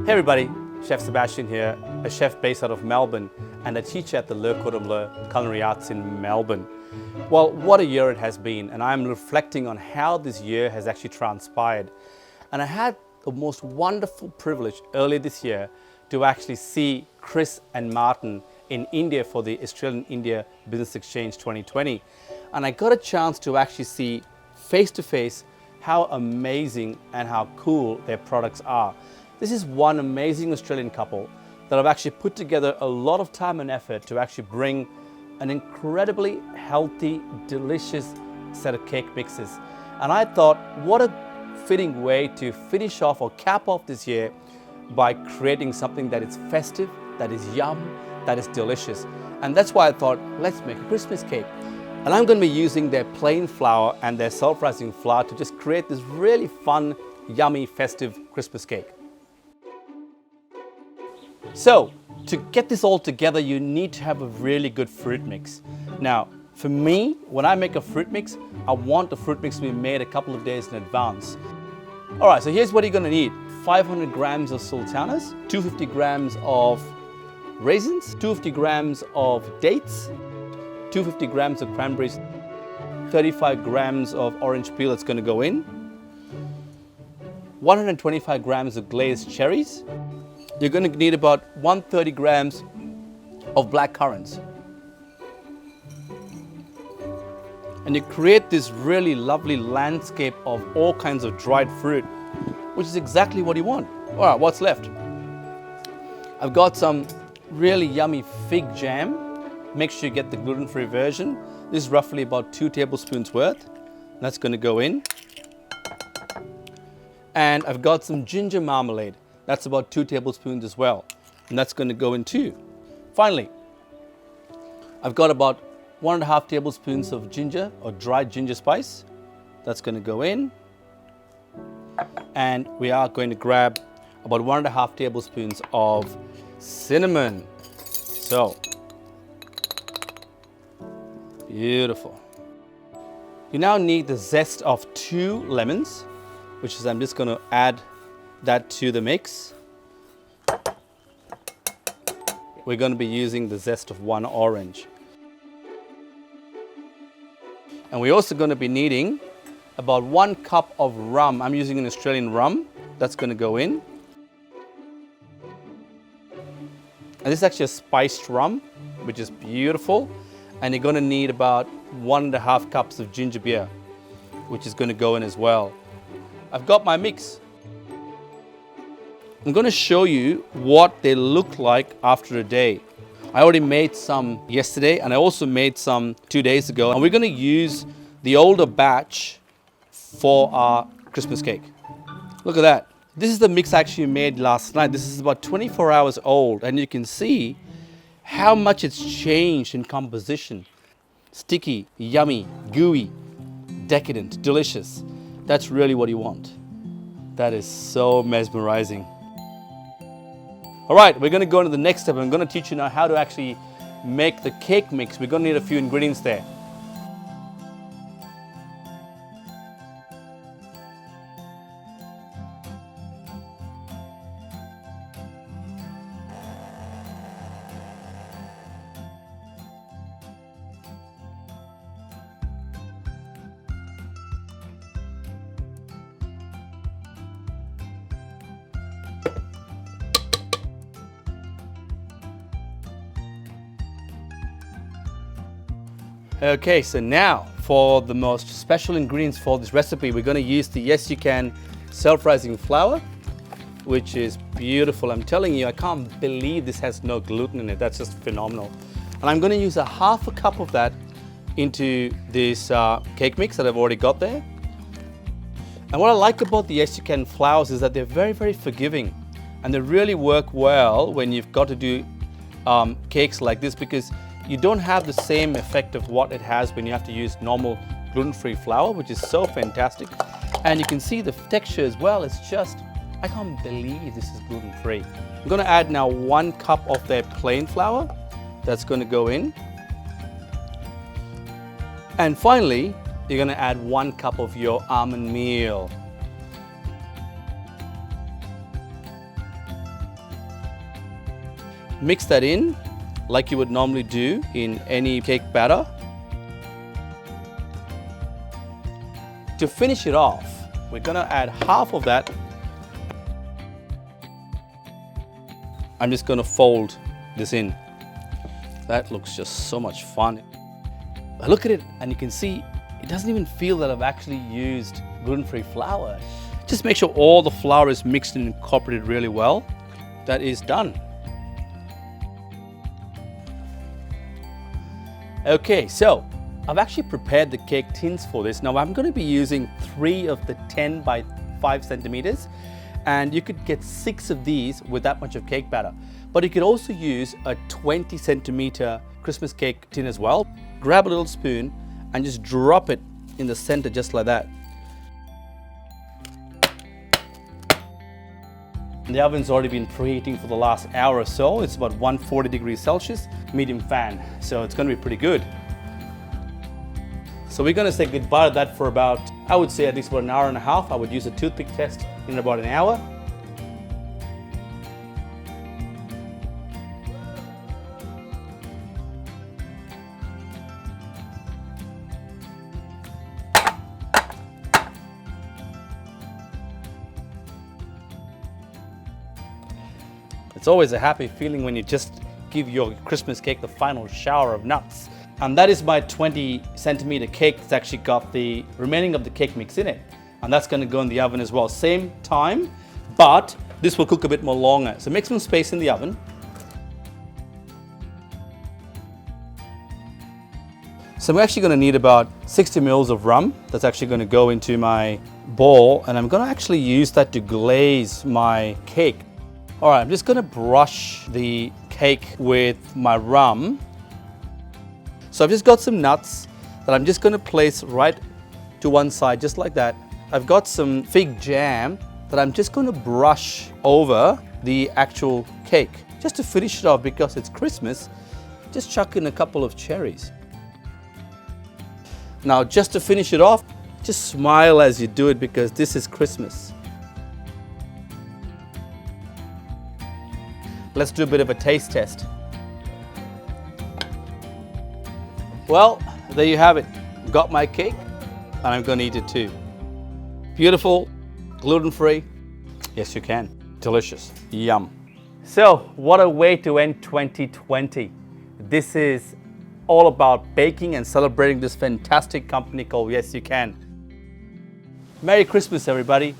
Hey everybody, Chef Sebastian here, a chef based out of Melbourne and a teacher at the Le Cordon Bleu Culinary Arts in Melbourne. Well, what a year it has been, and I'm reflecting on how this year has actually transpired. And I had the most wonderful privilege earlier this year to actually see Chris and Martin in India for the Australian-India Business Exchange 2020. And I got a chance to actually see face to face how amazing and how cool their products are. This is one amazing Australian couple that have actually put together a lot of time and effort to actually bring an incredibly healthy, delicious set of cake mixes. And I thought, what a fitting way to finish off or cap off this year by creating something that is festive, that is yum, that is delicious. And that's why I thought, let's make a Christmas cake. And I'm going to be using their plain flour and their self-rising flour to just create this really fun, yummy, festive Christmas cake. So, to get this all together, you need to have a really good fruit mix. Now, for me, when I make a fruit mix, I want the fruit mix to be made a couple of days in advance. All right, so here's what you're going to need. 500 grams of sultanas, 250 grams of raisins, 250 grams of dates, 250 grams of cranberries, 35 grams of orange peel that's going to go in, 125 grams of glazed cherries. You're going to need about 130 grams of black currants. And you create this really lovely landscape of all kinds of dried fruit, which is exactly what you want. All right, what's left? I've got some really yummy fig jam. Make sure you get the gluten-free version. This is roughly about 2 tablespoons worth. That's going to go in. And I've got some ginger marmalade. That's about 2 tablespoons as well. And that's going to go in too. Finally, I've got about 1.5 tablespoons of ginger or dried ginger spice. That's going to go in. And we are going to grab about 1.5 tablespoons of cinnamon. So, beautiful. You now need the zest of 2 lemons, which is I'm just going to add that to the mix. We're going to be using the zest of 1 orange. And we're also going to be needing about 1 cup of rum. I'm using an Australian rum. That's going to go in. And this is actually a spiced rum, which is beautiful. And you're going to need about 1.5 cups of ginger beer, which is going to go in as well. I've got my mix. I'm going to show you what they look like after a day. I already made some yesterday and I also made some 2 days ago. And we're going to use the older batch for our Christmas cake. Look at that. This is the mix I actually made last night. This is about 24 hours old and you can see how much it's changed in composition. Sticky, yummy, gooey, decadent, delicious. That's really what you want. That is so mesmerizing. All right, we're going to go into the next step. I'm going to teach you now how to actually make the cake mix. We're going to need a few ingredients there. Okay, so now for the most special ingredients for this recipe, we're going to use the YesYouCan self-rising flour, which is beautiful. I'm telling you, I can't believe this has no gluten in it. That's just phenomenal. And I'm going to use 1/2 cup of that into this cake mix that I've already got there. And what I like about the YesYouCan flours is that they're very, very forgiving. And they really work well when you've got to do cakes like this, because you don't have the same effect of what it has when you have to use normal gluten-free flour, which is so fantastic. And you can see the texture as well. It's just, I can't believe this is gluten-free. I'm going to add now 1 cup of their plain flour. That's going to go in. And finally, you're going to add 1 cup of your almond meal. mix that in like you would normally do in any cake batter. To finish it off, we're gonna add half of that. I'm just gonna fold this in. That looks just so much fun. I look at it and you can see it doesn't even feel that I've actually used gluten-free flour. Just make sure all the flour is mixed and incorporated really well. That is done. Okay, so I've actually prepared the cake tins for this. Now I'm going to be using 3 of the 10 by 5 centimeters, and you could get 6 of these with that much of cake batter. But you could also use a 20 centimeter Christmas cake tin as well. Grab a little spoon and just drop it in the center just like that. The oven's already been preheating for the last hour or so. It's about 140 degrees Celsius, medium fan, so it's going to be pretty good. So we're going to say goodbye to that for about, I would say at least about an hour and a half. I would use a toothpick test in about an hour. It's always a happy feeling when you just give your Christmas cake the final shower of nuts. And that is my 20 centimeter cake. It's actually got the remaining of the cake mix in it. And that's going to go in the oven as well. Same time, but this will cook a bit more longer. So make some space in the oven. So we're actually going to need about 60 mils of rum. That's actually going to go into my bowl. And I'm going to actually use that to glaze my cake. All right, I'm just going to brush the cake with my rum. So I've just got some nuts that I'm just going to place right to one side, just like that. I've got some fig jam that I'm just going to brush over the actual cake. Just to finish it off, because it's Christmas, just chuck in a couple of cherries. Now, just to finish it off, just smile as you do it, because this is Christmas. Let's do a bit of a taste test. Well, there you have it. Got my cake, and I'm going to eat it too. Beautiful, gluten-free. Yes, you can. Delicious. Yum. So, what a way to end 2020. This is all about baking and celebrating this fantastic company called YesYouCan. Merry Christmas, everybody.